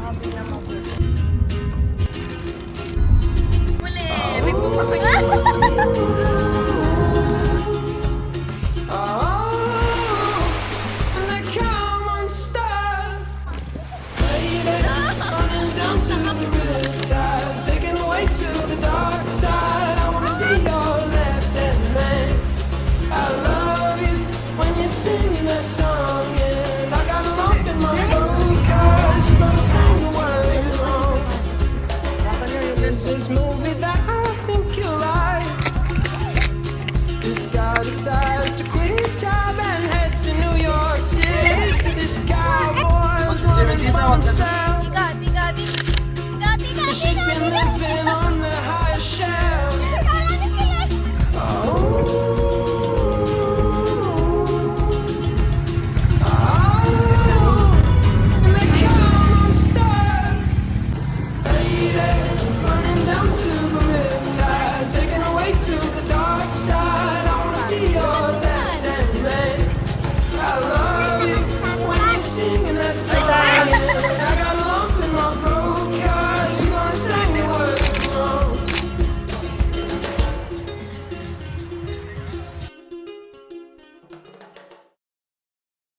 Sabi niya mabuti. Muli! May pumakot. Running down to the Riptide, taken away to the dark side. I wanna be your left-hand man. I love you when you're singing that song, and I got locked in my room 'cause you're gonna sing the words wrong. It's this movie that I think you like. This guy decides to quit his job and head to New York City. This cowboy was running for himself. She's been living on the high shelf. And they come unstuck. Lady, running down to the